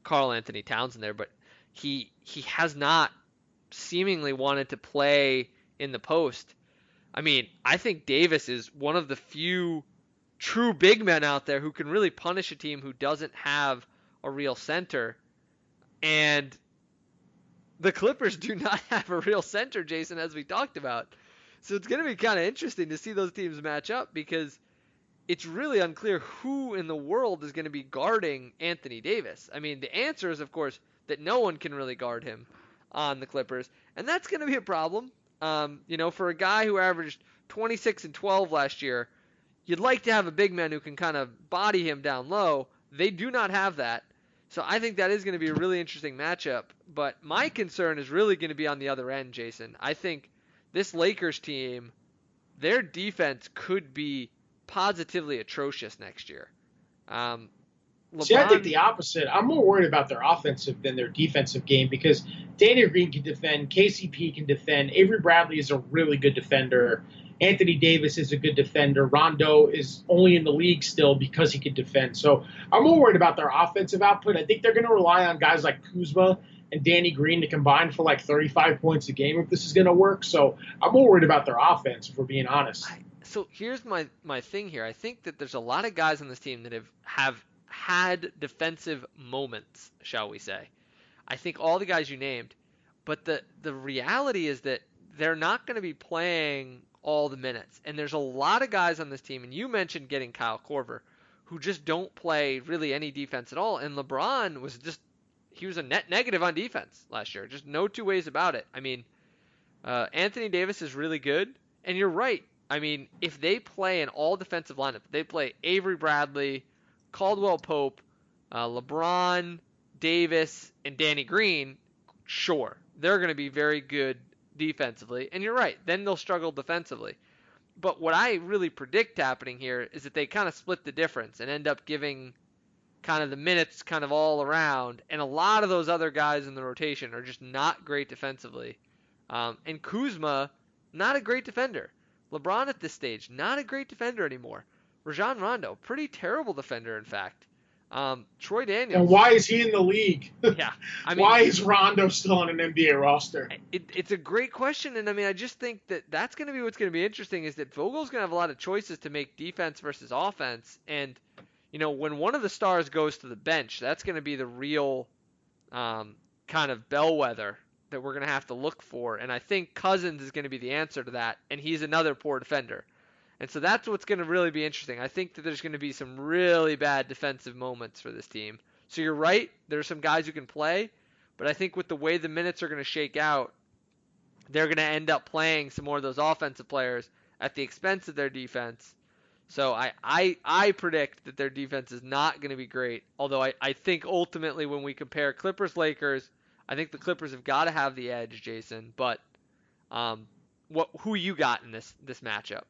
Karl Anthony Towns in there, but he has not seemingly wanted to play in the post. I mean, I think Davis is one of the few true big men out there who can really punish a team who doesn't have a real center. And the Clippers do not have a real center, Jason, as we talked about. So it's going to be kind of interesting to see those teams match up because it's really unclear who in the world is going to be guarding Anthony Davis. I mean, the answer is, of course, that no one can really guard him on the Clippers, and that's going to be a problem. For a guy who averaged 26 and 12 last year, you'd like to have a big man who can kind of body him down low. They do not have that. So I think that is going to be a really interesting matchup. But my concern is really going to be on the other end, Jason. I think this Lakers team, their defense could be positively atrocious next year. See, I think the opposite. I'm more worried about their offensive than their defensive game because Danny Green can defend, KCP can defend, Avery Bradley is a really good defender, Anthony Davis is a good defender, Rondo is only in the league still because he can defend. So I'm more worried about their offensive output. I think they're going to rely on guys like Kuzma and Danny Green to combine for like 35 points a game if this is going to work. So I'm more worried about their offense, if we're being honest. So here's my thing here. I think that there's a lot of guys on this team that have had defensive moments, shall we say. I think all the guys you named, but the reality is that they're not going to be playing all the minutes. And there's a lot of guys on this team, and you mentioned getting Kyle Korver, who just don't play really any defense at all. And LeBron he was a net negative on defense last year. Just no two ways about it. I mean, Anthony Davis is really good, and you're right. I mean, if they play an all defensive lineup, they play Avery Bradley, Caldwell Pope, LeBron, Davis, and Danny Green, sure, they're going to be very good defensively. And you're right, then they'll struggle defensively. But what I really predict happening here is that they kind of split the difference and end up giving kind of the minutes kind of all around. And a lot of those other guys in the rotation are just not great defensively. And Kuzma, not a great defender. LeBron at this stage, not a great defender anymore. Rajon Rondo, pretty terrible defender, in fact. Troy Daniels. And why is he in the league? Yeah. I mean, why is Rondo still on an NBA roster? It's a great question, and I mean, I just think that's going to be what's going to be interesting is that Vogel's going to have a lot of choices to make defense versus offense, and, when one of the stars goes to the bench, that's going to be the real kind of bellwether that we're going to have to look for, and I think Cousins is going to be the answer to that, and he's another poor defender. And so that's what's going to really be interesting. I think that there's going to be some really bad defensive moments for this team. So you're right, there's some guys who can play, but I think with the way the minutes are going to shake out, they're going to end up playing some more of those offensive players at the expense of their defense. So I predict that their defense is not going to be great, although I think ultimately when we compare Clippers-Lakers, I think the Clippers have got to have the edge, Jason. But who you got in this matchup?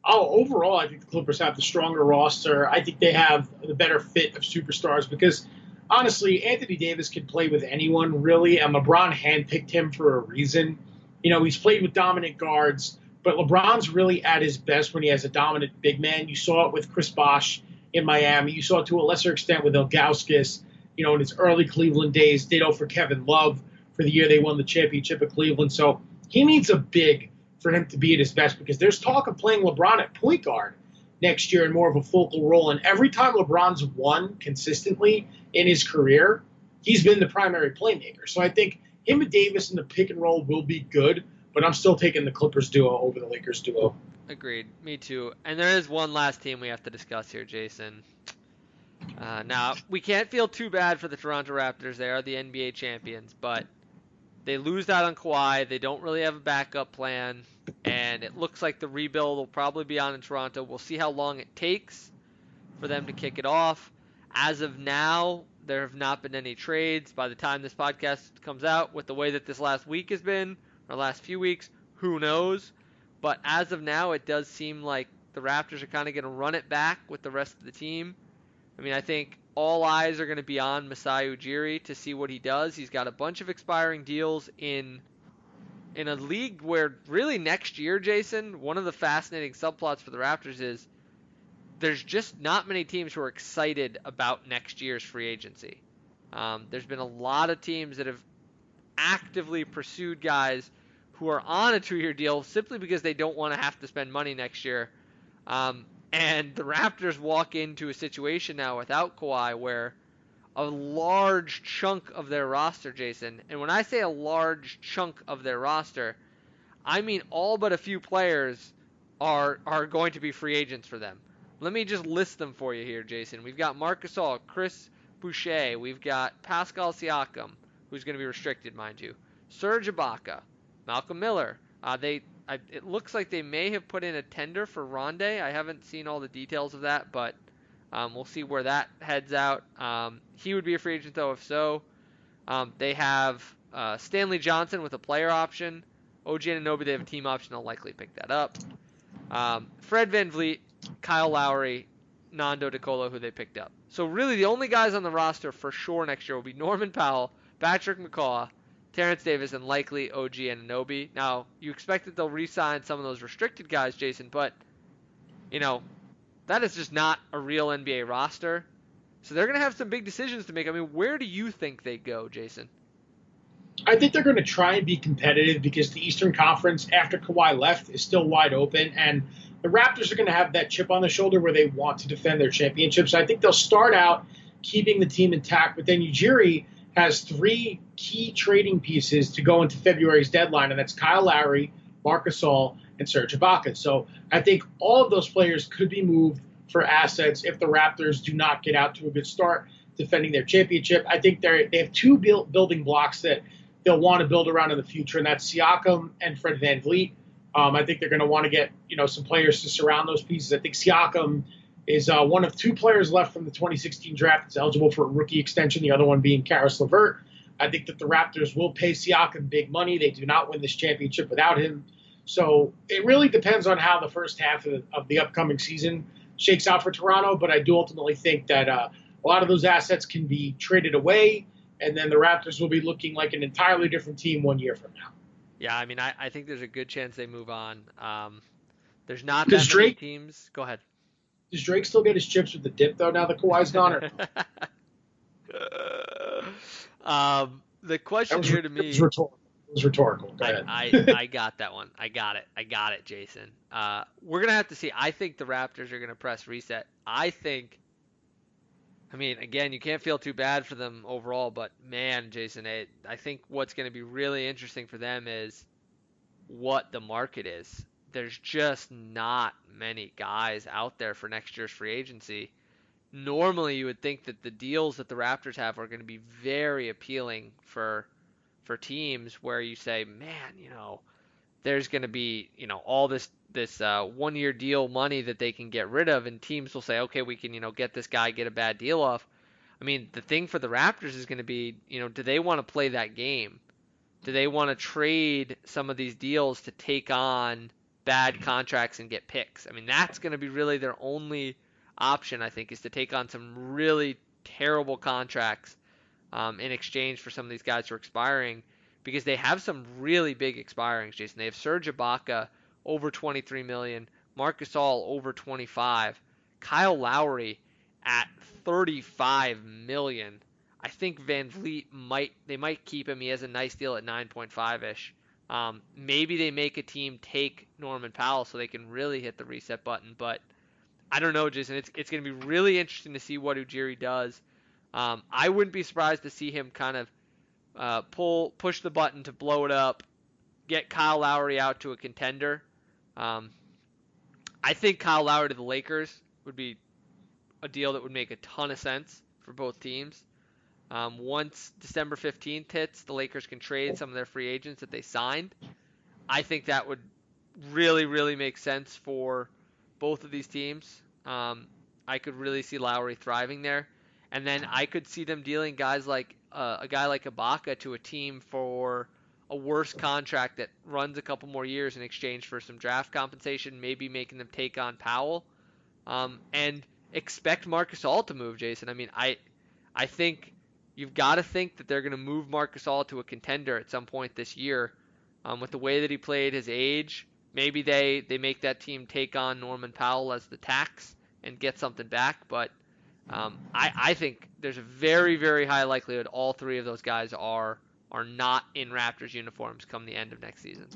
Oh, overall, I think the Clippers have the stronger roster. I think they have the better fit of superstars because, honestly, Anthony Davis can play with anyone, really, and LeBron handpicked him for a reason. He's played with dominant guards, but LeBron's really at his best when he has a dominant big man. You saw it with Chris Bosh in Miami. You saw it to a lesser extent with Ilgauskas, in his early Cleveland days. Ditto for Kevin Love for the year they won the championship at Cleveland. So he needs a big for him to be at his best because there's talk of playing LeBron at point guard next year in more of a focal role. And every time LeBron's won consistently in his career, he's been the primary playmaker. So I think him and Davis in the pick and roll will be good, but I'm still taking the Clippers duo over the Lakers duo. Agreed. Me too. And there is one last team we have to discuss here, Jason. Now, we can't feel too bad for the Toronto Raptors. They are the NBA champions, but they lose out on Kawhi. They don't really have a backup plan, and it looks like the rebuild will probably be on in Toronto. We'll see how long it takes for them to kick it off. As of now, there have not been any trades. By the time this podcast comes out, with the way that this last week has been, or last few weeks, who knows? But as of now, it does seem like the Raptors are kind of going to run it back with the rest of the team. I mean, I think all eyes are going to be on Masai Ujiri to see what he does. He's got a bunch of expiring deals in a league where really next year, Jason, one of the fascinating subplots for the Raptors is there's just not many teams who are excited about next year's free agency. There's been a lot of teams that have actively pursued guys who are on a 2-year deal simply because they don't want to have to spend money next year. And the Raptors walk into a situation now without Kawhi where a large chunk of their roster, Jason, and when I say a large chunk of their roster, I mean all but a few players are going to be free agents for them. Let me just list them for you here, Jason. We've got Marc Gasol, Chris Boucher, we've got Pascal Siakam, who's going to be restricted, mind you, Serge Ibaka, Malcolm Miller. It looks like they may have put in a tender for Rondé. I haven't seen all the details of that, but we'll see where that heads out. He would be a free agent, though, if so. They have Stanley Johnson with a player option. OG Anunoby, they have a team option. They'll likely pick that up. Fred VanVleet, Kyle Lowry, Nando De Colo, who they picked up. So really the only guys on the roster for sure next year will be Norman Powell, Patrick McCaw, Terrence Davis, and likely OG Anunoby. Now, you expect that they'll re-sign some of those restricted guys, Jason, but, that is just not a real NBA roster. So they're going to have some big decisions to make. I mean, where do you think they go, Jason? I think they're going to try and be competitive because the Eastern Conference, after Kawhi left, is still wide open. And the Raptors are going to have that chip on the shoulder where they want to defend their championship. So I think they'll start out keeping the team intact. But then Ujiri has 3 key trading pieces to go into February's deadline, and that's Kyle Lowry, Marc Gasol, and Serge Ibaka. So I think all of those players could be moved for assets if the Raptors do not get out to a good start defending their championship. I think they have 2 building blocks that they'll want to build around in the future, and that's Siakam and Fred VanVleet. I think they're going to want to get some players to surround those pieces. I think Siakam is one of 2 players left from the 2016 draft that's eligible for a rookie extension, the other one being Karis LeVert. I think that the Raptors will pay Siakam big money. They do not win this championship without him. So it really depends on how the first half of the upcoming season shakes out for Toronto, but I do ultimately think that a lot of those assets can be traded away, and then the Raptors will be looking like an entirely different team 1 year from now. Yeah, I mean, I think there's a good chance they move on. There's not that many teams. Go ahead. Does Drake still get his chips with the dip, though, now that Kawhi's gone? The question here to me... It was rhetorical. Go ahead. I got that one. I got it, Jason. We're going to have to see. I think the Raptors are going to press reset. Again, you can't feel too bad for them overall, but man, Jason, I think what's going to be really interesting for them is what the market is. There's just not many guys out there for next year's free agency. Normally, you would think that the deals that the Raptors have are going to be very appealing for teams where you say, man, there's going to be, all this 1-year deal money that they can get rid of, and teams will say, okay, we can, get this guy, get a bad deal off. I mean, the thing for the Raptors is going to be, do they want to play that game? Do they want to trade some of these deals to take on bad contracts and get picks? I mean, that's going to be really their only option, I think, is to take on some really terrible contracts in exchange for some of these guys who are expiring, because they have some really big expirings, Jason. They have Serge Ibaka over $23 million, Marc Gasol over $25, Kyle Lowry at $35 million. I think VanVleet might keep him. He has a nice deal at 9.5-ish. Maybe they make a team take Norman Powell so they can really hit the reset button, but I don't know, Jason. It's going to be really interesting to see what Ujiri does. I wouldn't be surprised to see him kind of push the button to blow it up, get Kyle Lowry out to a contender. I think Kyle Lowry to the Lakers would be a deal that would make a ton of sense for both teams. Once December 15th hits, the Lakers can trade some of their free agents that they signed. I think that would really, really make sense for both of these teams. I could really see Lowry thriving there. And then I could see them dealing guys like a guy like Ibaka to a team for a worse contract that runs a couple more years in exchange for some draft compensation, maybe making them take on Powell. And expect Marc Gasol to move, Jason. I mean, I think you've got to think that they're going to move Marc Gasol to a contender at some point this year. With the way that he played, his age, maybe they make that team take on Norman Powell as the tax and get something back. But I think there's a very, very high likelihood all three of those guys are not in Raptors uniforms come the end of next season.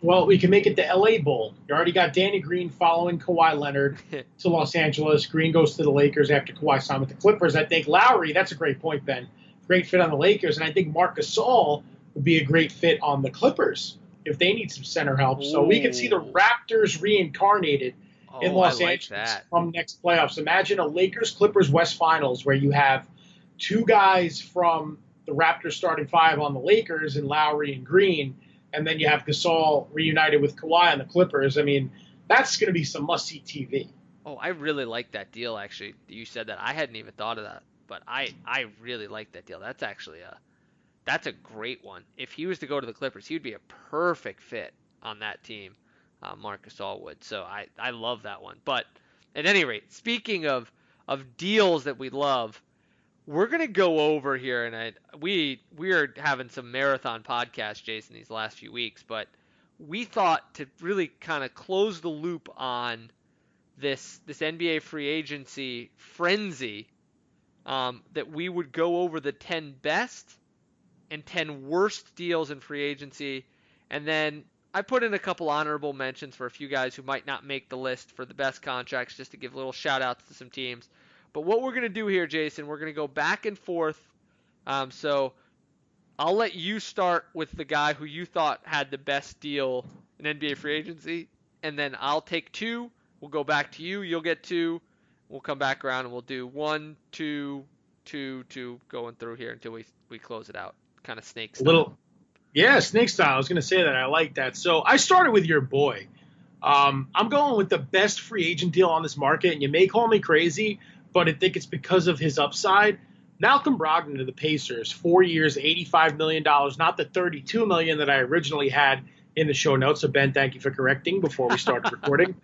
Well, we can make it the LA Bowl. You already got Danny Green following Kawhi Leonard to Los Angeles. Green goes to the Lakers after Kawhi signed with the Clippers. I think Lowry, that's a great point, Ben. Great fit on the Lakers. And I think Marc Gasol would be a great fit on the Clippers if they need some center help. So we could see the Raptors reincarnated in Los Angeles from next playoffs. Imagine a Lakers-Clippers West Finals where you have two guys from the Raptors starting five on the Lakers and Lowry and Green, and then you have Gasol reunited with Kawhi on the Clippers. I mean, that's going to be some must-see TV. Oh, I really like that deal, actually. You said that. I hadn't even thought of that, but I really like that deal. That's actually that's a great one. If he was to go to the Clippers, he would be a perfect fit on that team. Marc Gasol would. So I love that one. But at any rate, speaking of deals that we love, we're gonna go over here, and we are having some marathon podcasts, Jason, these last few weeks. But we thought to really kind of close the loop on this NBA free agency frenzy, that we would go over the 10 best and 10 worst deals in free agency, and then I put in a couple honorable mentions for a few guys who might not make the list for the best contracts, just to give little shout outs to some teams. But what we're going to do here, Jason, we're going to go back and forth. So I'll let you start with the guy who you thought had the best deal in NBA free agency, and then I'll take two. We'll go back to you. You'll get two. We'll come back around and we'll do 1, 2, 2, 2, going through here until we close it out. Kind of snake style. Yeah, snake style. I was going to say that. I like that. So I started with your boy. I'm going with the best free agent deal on this market, and you may call me crazy, but I think it's because of his upside. Malcolm Brogdon to the Pacers, 4 years, $85 million, not the $32 million that I originally had in the show notes. So, Ben, thank you for correcting before we started recording.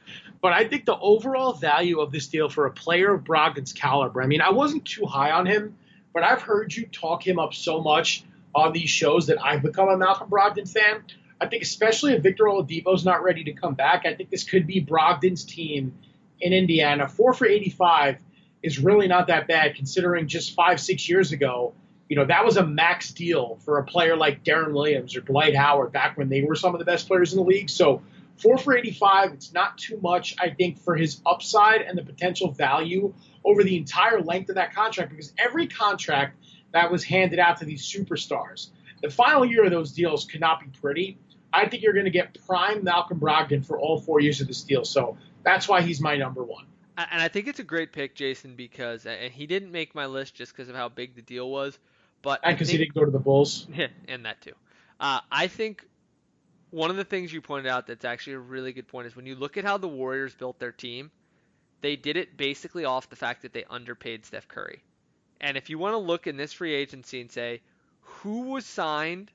But I think the overall value of this deal for a player of Brogdon's caliber, I mean, I wasn't too high on him, but I've heard you talk him up so much on these shows that I've become a Malcolm Brogdon fan. I think especially if Victor Oladipo's not ready to come back, I think this could be Brogdon's team in Indiana. 4 for 85 is really not that bad considering just 5-6 years ago, that was a max deal for a player like Deron Williams or Dwight Howard back when they were some of the best players in the league. So 4 for 85, it's not too much, I think, for his upside and the potential value over the entire length of that contract, because every contract that was handed out to these superstars, the final year of those deals could not be pretty. I think you're going to get prime Malcolm Brogdon for all 4 years of this deal. So that's why he's my number one. And I think it's a great pick, Jason, because and he didn't make my list just because of how big the deal was, but because he didn't go to the Bulls. And that too. I think one of the things you pointed out that's actually a really good point is when you look at how the Warriors built their team, they did it basically off the fact that they underpaid Steph Curry. And if you want to look in this free agency and say who was signed,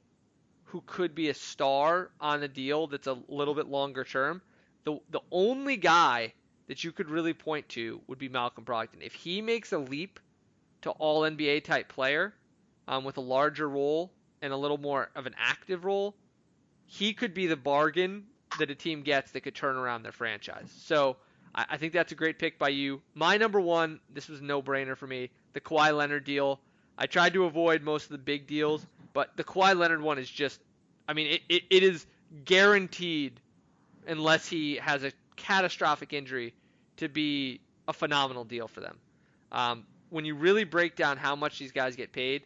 who could be a star on a deal that's a little bit longer term, the only guy that you could really point to would be Malcolm Brogdon. If he makes a leap to all NBA type player with a larger role and a little more of an active role, he could be the bargain that a team gets that could turn around their franchise. So I think that's a great pick by you. My number one, this was a no-brainer for me, the Kawhi Leonard deal. I tried to avoid most of the big deals, but the Kawhi Leonard one is just, I mean, it is guaranteed, unless he has a catastrophic injury, to be a phenomenal deal for them. When you really break down how much these guys get paid,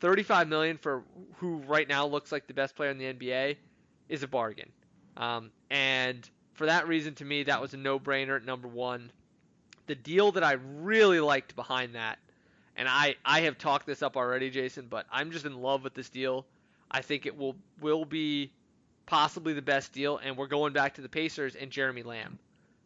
$35 million for who right now looks like the best player in the NBA is a bargain. And for that reason, to me, that was a no-brainer at number one. The deal that I really liked behind that, and I have talked this up already, Jason, but I'm just in love with this deal. I think it will be possibly the best deal, and we're going back to the Pacers and Jeremy Lamb,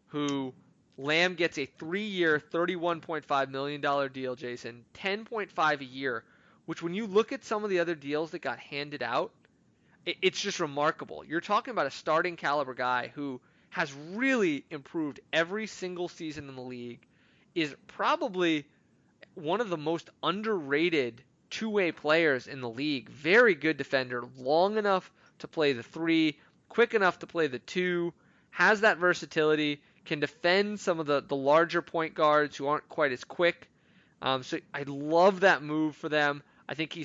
who Lamb gets a 3-year, $31.5 million deal, Jason, $10.5 a year, which when you look at some of the other deals that got handed out, it's just remarkable. You're talking about a starting caliber guy who has really improved every single season in the league, is probably one of the most underrated two-way players in the league. Very good defender, long enough to play the 3, quick enough to play the 2, has that versatility, can defend some of the larger point guards who aren't quite as quick. So I love that move for them. I think he's